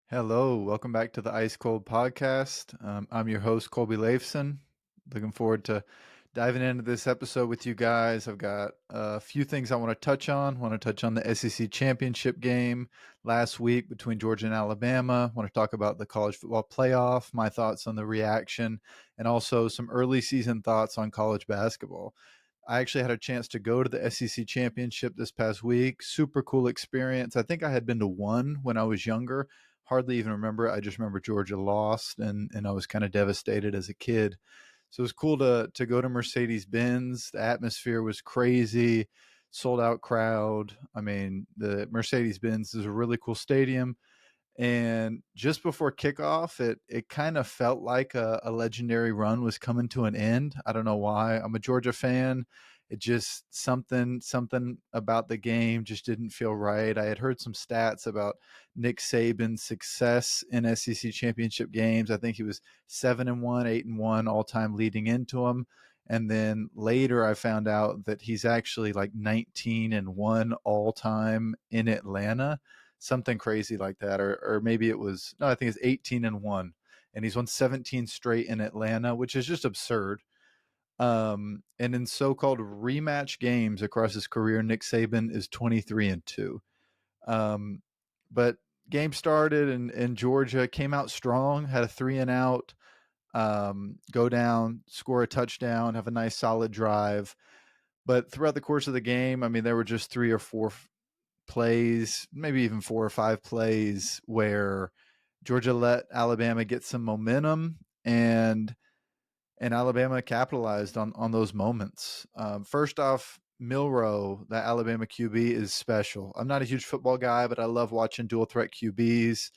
Hello, welcome back to the Ice Colb Podcast. I'm your host, Colby Leifson. Looking forward to diving into this episode with you guys. I've got a few things I want to touch on. I want to touch on the SEC championship game last week between Georgia and Alabama. I want to talk about the college football playoff, my thoughts on the reaction, and also some early season thoughts on college basketball. I actually had a chance to go to the SEC championship this past week. Super cool experience. I think I had been to one when I was younger. Hardly even remember it. I just remember Georgia lost, and I was kind of devastated as a kid. So it was cool to go to Mercedes-Benz. The atmosphere was crazy, sold out crowd. I mean, the Mercedes-Benz is a really cool stadium. And just before kickoff, it kind of felt like a legendary run was coming to an end. I don't know why. I'm a Georgia fan. It just something about the game just didn't feel right. I had heard some stats about Nick Saban's success in SEC championship games. I think he was 7-1, 8-1 all time leading into them. And then later I found out that he's actually like 19-1 all time in Atlanta, something crazy like that, or maybe it was, no, I think it's 18-1, and he's won 17 straight in Atlanta, which is just absurd. And in so-called rematch games across his career, Nick Saban is 23-2. But game started, and Georgia came out strong, had a 3-and-out, go down, score a touchdown, have a nice solid drive. But throughout the course of the game, I mean, there were just 3 or 4 plays, maybe even 4 or 5 plays where Georgia let Alabama get some momentum, and Alabama capitalized on those moments. First off, Milroe, the Alabama QB, is special. I'm not a huge football guy, but I love watching dual threat QBs,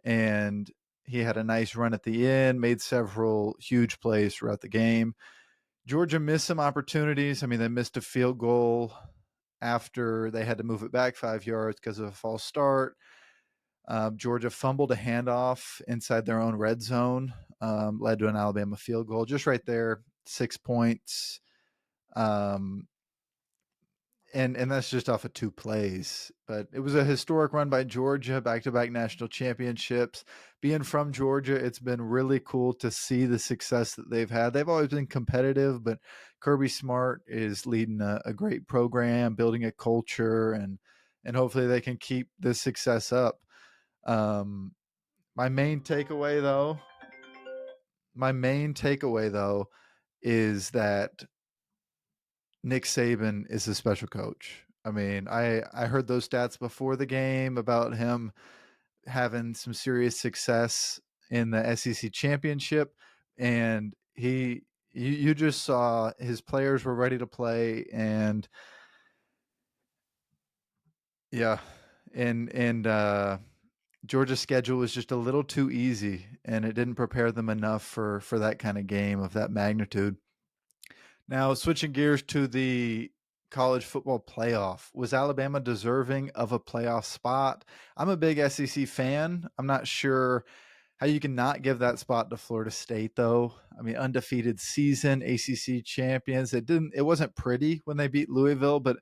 and he had a nice run at the end, made several huge plays throughout the game. Georgia missed some opportunities. I mean, they missed a field goal after they had to move it back 5 yards because of a false start. Georgia fumbled a handoff inside their own red zone, led to an Alabama field goal. Just right there, 6 points. Um, and that's just off of 2 plays. But it was a historic run by Georgia, back-to-back national championships. Being from Georgia, it's been really cool to see the success that they've had. They've always been competitive, but Kirby Smart is leading a great program, building a culture, and hopefully they can keep this success up. Um, my main takeaway, though, is that Nick Saban is a special coach. I mean, I heard those stats before the game about him having some serious success in the SEC championship, and you just saw his players were ready to play, and yeah, and Georgia's schedule was just a little too easy, and it didn't prepare them enough for that kind of game of that magnitude. Now, switching gears to the college football playoff, was Alabama deserving of a playoff spot? I'm a big SEC fan. I'm not sure how you can not give that spot to Florida State, though. I mean, undefeated season, ACC champions. It wasn't pretty when they beat Louisville, but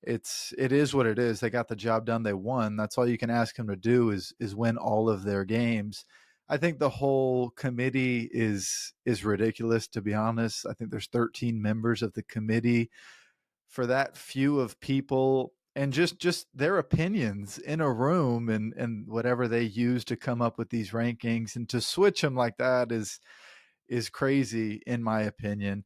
it is what it is. They got the job done. They won. That's all you can ask them to do is win all of their games. I think the whole committee is ridiculous, to be honest. I think there's 13 members of the committee. For that few of people, and just their opinions in a room, and whatever they use to come up with these rankings, and to switch them like that is crazy, in my opinion.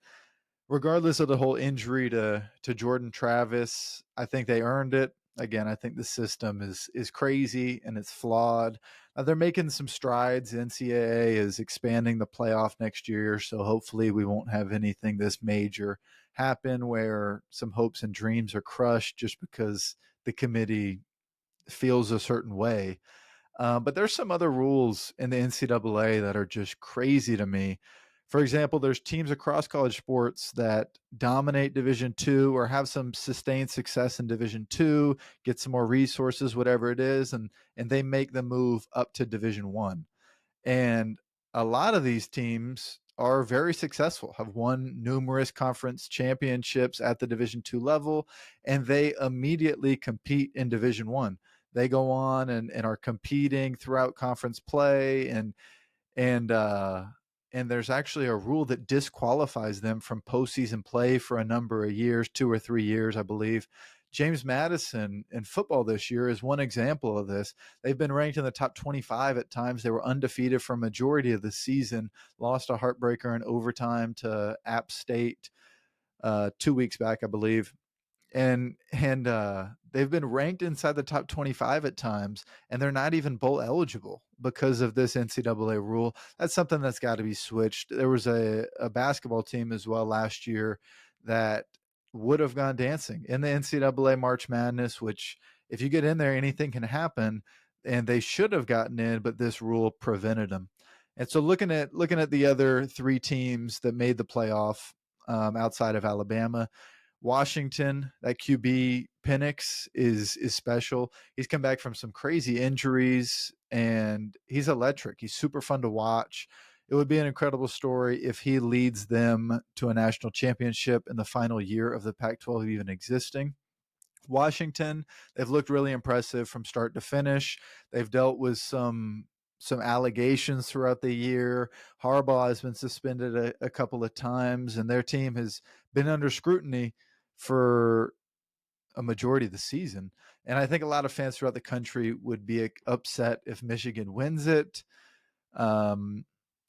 Regardless of the whole injury to Jordan Travis, I think they earned it. Again, I think the system is crazy and it's flawed. They're making some strides. The NCAA is expanding the playoff next year, so hopefully we won't have anything this major happen where some hopes and dreams are crushed just because the committee feels a certain way. But there's some other rules in the NCAA that are just crazy to me. For example, there's teams across college sports that dominate Division II or have some sustained success in Division II, get some more resources, whatever it is, and they make the move up to Division I. And a lot of these teams are very successful, have won numerous conference championships at the Division II level, and they immediately compete in Division I. they go on and are competing throughout conference play, and and there's actually a rule that disqualifies them from postseason play for a number of years, 2 or 3 years, I believe. James Madison in football this year is one example of this. They've been ranked in the top 25 at times. They were undefeated for a majority of the season, lost a heartbreaker in overtime to App State 2 weeks back, I believe. And they've been ranked inside the top 25 at times, and they're not even bowl eligible because of this NCAA rule. That's something that's got to be switched. There was a basketball team as well last year that would have gone dancing in the NCAA March Madness, which if you get in there, anything can happen, and they should have gotten in, but this rule prevented them. And so looking at the other three teams that made the playoff outside of Alabama, Washington, that QB Penix is special. He's come back from some crazy injuries, and he's electric. He's super fun to watch. It would be an incredible story if he leads them to a national championship in the final year of the Pac-12 even existing. Washington, they've looked really impressive from start to finish. They've dealt with some allegations throughout the year. Harbaugh has been suspended a couple of times, and their team has been under scrutiny for a majority of the season. And I think a lot of fans throughout the country would be upset if Michigan wins it.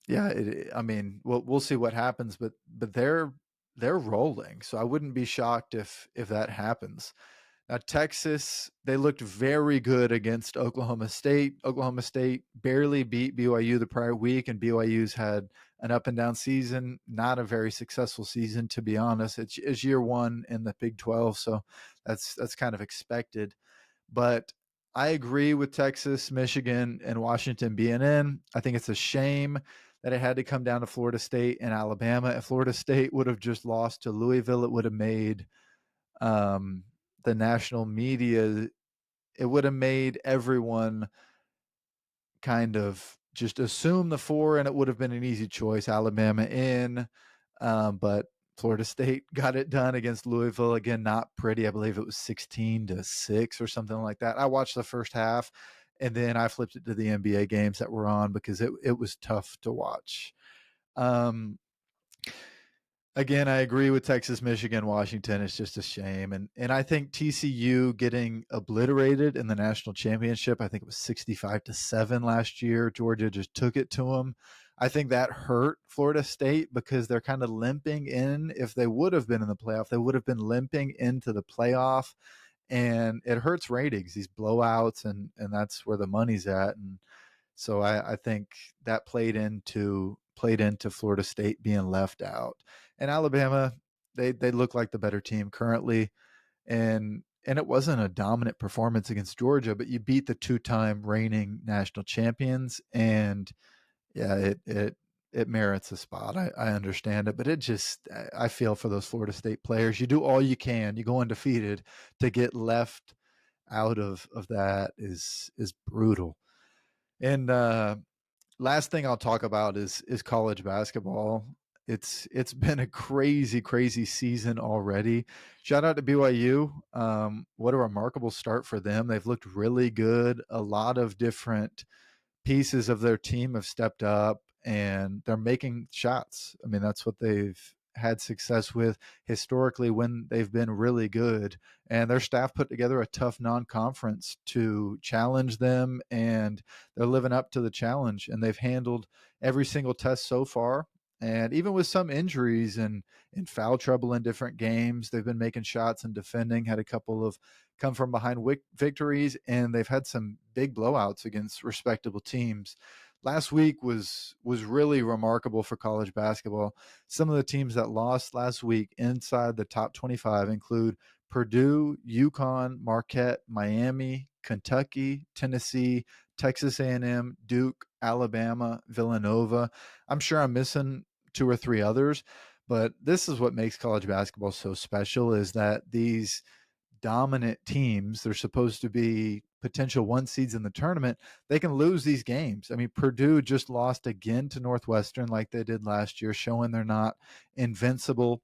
Yeah, I mean, we'll see what happens, but they're rolling, so I wouldn't be shocked if that happens. Now, Texas, they looked very good against Oklahoma State. Oklahoma State barely beat BYU the prior week, and BYU's had an up and down season, not a very successful season, to be honest. It's year one in the Big 12, so that's kind of expected. But I agree with Texas, Michigan, and Washington being in. I think it's a shame that it had to come down to Florida State and Alabama. If Florida State would have just lost to Louisville, it would have made the national media, it would have made everyone kind of just assume the four, and it would have been an easy choice. Alabama in, but Florida State got it done against Louisville. Again, not pretty. I believe it was 16-6 or something like that. I watched the first half, and then I flipped it to the NBA games that were on because it was tough to watch. Again, I agree with Texas, Michigan, Washington. It's just a shame. And I think TCU getting obliterated in the national championship, I think it was 65-7 last year. Georgia just took it to them. I think that hurt Florida State because they're kind of limping in. If they would have been in the playoff, they would have been limping into the playoff. And it hurts ratings, these blowouts, and that's where the money's at. And so I think that played into Florida State being left out. And Alabama, they look like the better team currently, and it wasn't a dominant performance against Georgia, but you beat the two-time reigning national champions, and yeah, it merits a spot. I understand it, but I feel for those Florida State players. You do all you can. You go undefeated. To get left out of that is brutal. And last thing I'll talk about is college basketball. It's been a crazy season already. Shout out to BYU. What a remarkable start for them. They've looked really good. A lot of different pieces of their team have stepped up, and they're making shots. I mean, that's what they've had success with historically when they've been really good. And their staff put together a tough non-conference to challenge them, and they're living up to the challenge. And they've handled every single test so far. And even with some injuries and foul trouble in different games, they've been making shots and defending, had a couple of come from behind victories, and they've had some big blowouts against respectable teams. Last week was really remarkable for college basketball. Some of the teams that lost last week inside the top 25 include Purdue, UConn, Marquette, Miami, Kentucky, Tennessee, Texas A&M, Duke, Alabama, Villanova. I'm sure I'm missing two or three others, but this is what makes college basketball so special, is that these dominant teams, they're supposed to be potential one seeds in the tournament, they can lose these games. I mean, Purdue just lost again to Northwestern like they did last year, showing they're not invincible.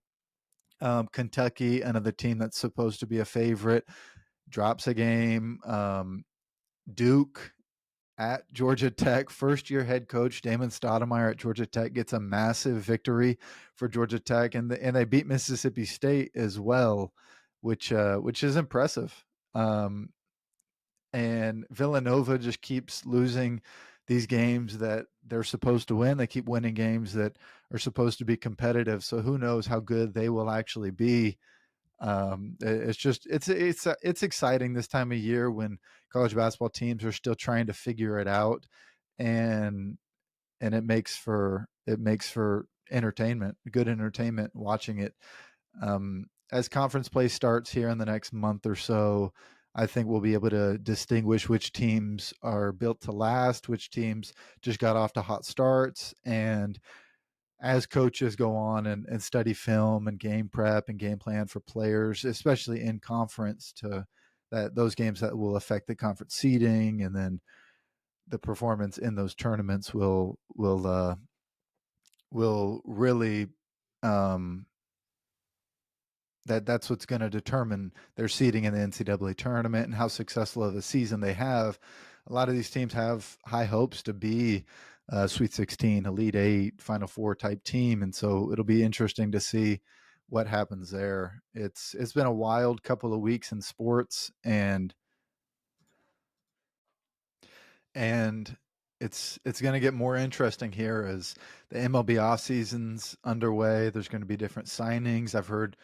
Kentucky, another team that's supposed to be a favorite, drops a game. Duke at Georgia Tech. First-year head coach Damon Stoudemire at Georgia Tech gets a massive victory for Georgia Tech, and they beat Mississippi State as well, which is impressive. And Villanova just keeps losing these games that they're supposed to win. They keep winning games that are supposed to be competitive. So who knows how good they will actually be. It's exciting this time of year when college basketball teams are still trying to figure it out, and it makes for entertainment, good entertainment watching it. As conference play starts here in the next month or so, I think we'll be able to distinguish which teams are built to last, which teams just got off to hot starts. And as coaches go on and study film and game prep and game plan for players, especially in conference, to that those games that will affect the conference seeding, and then the performance in those tournaments will really um, that's what's going to determine their seeding in the NCAA tournament and how successful of a season they have. A lot of these teams have high hopes to be a Sweet 16, Elite Eight, Final Four type team, and so it'll be interesting to see what happens there. It's been a wild couple of weeks in sports, and it's going to get more interesting here as the MLB off season's underway. There's going to be different signings. I've heard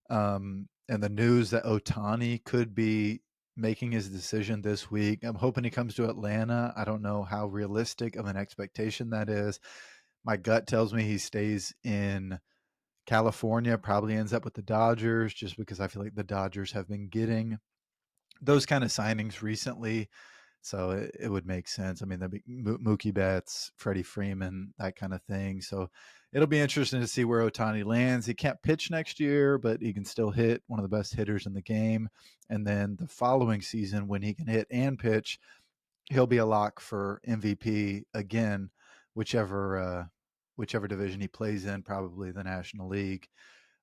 and the news that Otani could be making his decision this week. I'm hoping he comes to Atlanta. I don't know how realistic of an expectation that is. My gut tells me he stays in California, probably ends up with the Dodgers, just because I feel like the Dodgers have been getting those kind of signings recently. So it would make sense. I mean, there'd be Mookie Betts, Freddie Freeman, that kind of thing. So it'll be interesting to see where Otani lands. He can't pitch next year, but he can still hit, one of the best hitters in the game. And then the following season, when he can hit and pitch, he'll be a lock for MVP again, whichever division he plays in, probably the National League.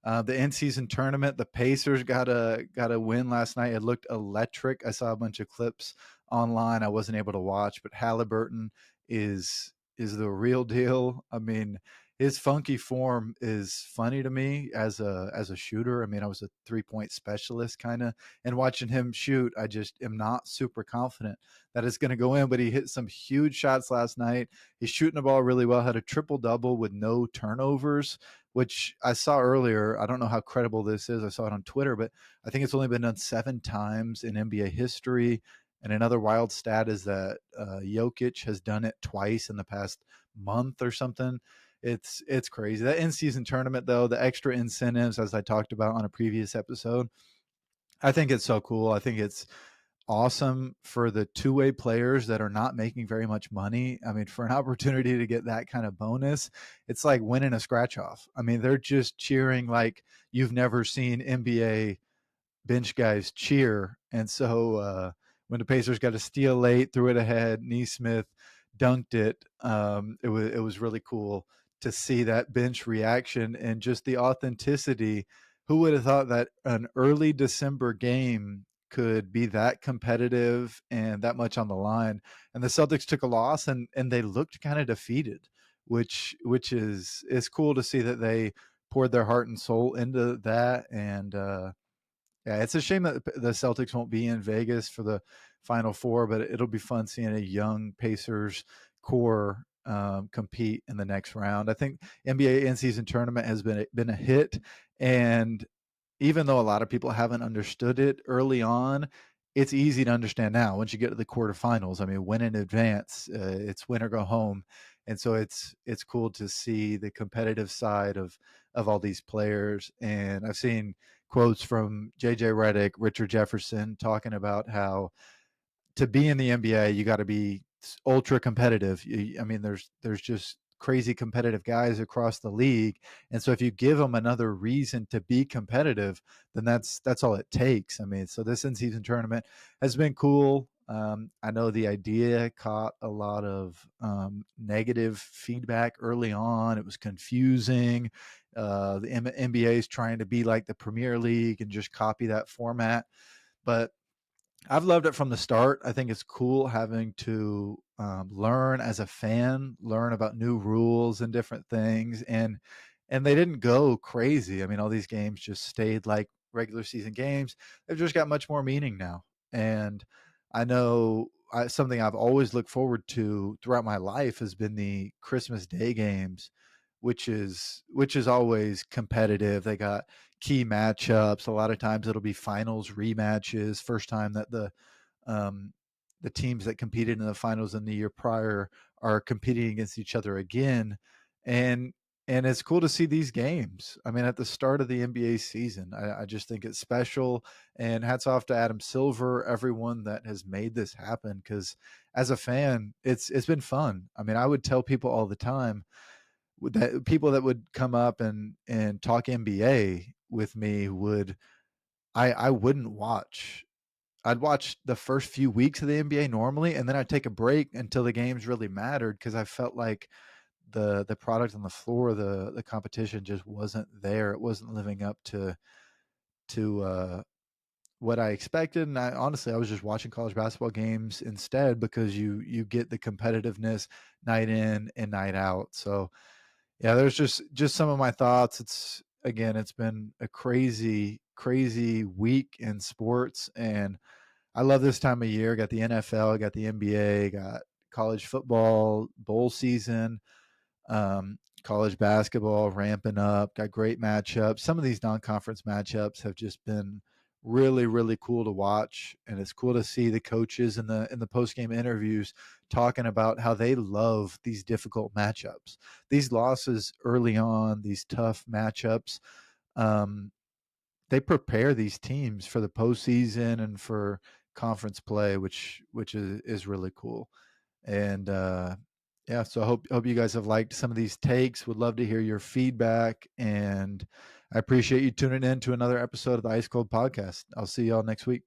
The in-season tournament, the Pacers got a win last night. It looked electric. I saw a bunch of clips online. I wasn't able to watch, but Halliburton is the real deal. I mean, his funky form is funny to me as a shooter. I mean, I was a 3-point specialist kind of, and watching him shoot, I just am not super confident that it's going to go in. But he hit some huge shots last night. He's shooting the ball really well. Had a triple double with no turnovers, which I saw earlier. I don't know how credible this is. I saw it on Twitter, but I think it's only been done 7 times in NBA history. And another wild stat is that Jokic has done it twice in the past month or something. It's crazy. That in-season tournament, though, the extra incentives, as I talked about on a previous episode, I think it's so cool. I think it's awesome for the two-way players that are not making very much money. I mean, for an opportunity to get that kind of bonus, it's like winning a scratch off. I mean, they're just cheering like you've never seen NBA bench guys cheer. And so when the Pacers got a steal late, threw it ahead, Neesmith dunked it. It was really cool to see that bench reaction and just the authenticity. Who would have thought that an early December game could be that competitive and that much on the line? And the Celtics took a loss, and they looked kind of defeated, which is cool to see that they poured their heart and soul into that. And yeah, it's a shame that the Celtics won't be in Vegas for the Final Four, but it'll be fun seeing a young Pacers core compete in the next round. I think NBA in-season tournament has been a hit, and even though a lot of people haven't understood it early on, it's easy to understand now. Once you get to the quarterfinals, I mean, win in advance, it's win or go home, and so it's cool to see the competitive side of all these players. And I've seen quotes from JJ Redick, Richard Jefferson, talking about how to be in the NBA, you got to be ultra competitive. I mean, there's just crazy competitive guys across the league, and so if you give them another reason to be competitive, then that's all it takes. I mean, so this in-season tournament has been cool. I know the idea caught a lot of negative feedback early on. It was confusing. The NBA is trying to be like the Premier League and just copy that format, but I've loved it from the start. I think it's cool having to learn as a fan, learn about new rules and different things, and they didn't go crazy. I mean, all these games just stayed like regular season games. They've just got much more meaning now, and I know something I've always looked forward to throughout my life has been the Christmas Day games, which is always competitive. They got key matchups. A lot of times it'll be finals rematches. First time that um, the teams that competed in the finals in the year prior are competing against each other again, and and it's cool to see these games. I mean, at the start of the NBA season, I just think it's special. And hats off to Adam Silver, everyone that has made this happen. Because as a fan, it's been fun. I mean, I would tell people all the time that people that would come up and talk NBA with me would I wouldn't watch. I'd watch the first few weeks of the NBA normally, and then I'd take a break until the games really mattered because I felt like the product on the floor, the competition just wasn't there. It wasn't living up to what I expected. And I was just watching college basketball games instead because you get the competitiveness night in and night out. So yeah, there's just some of my thoughts. It's been a crazy week in sports, and I love this time of year. Got the NFL, got the NBA, got college football, bowl season, college basketball ramping up. Got great matchups. Some of these non-conference matchups have just been really cool to watch, and it's cool to see the coaches in the post-game interviews talking about how they love these difficult matchups, these losses early on, these tough matchups. Um, they prepare these teams for the postseason and for conference play, which is really cool. And yeah, so I hope you guys have liked some of these takes. Would love to hear your feedback, and I appreciate you tuning in to another episode of the Ice Cold Podcast. I'll see y'all next week.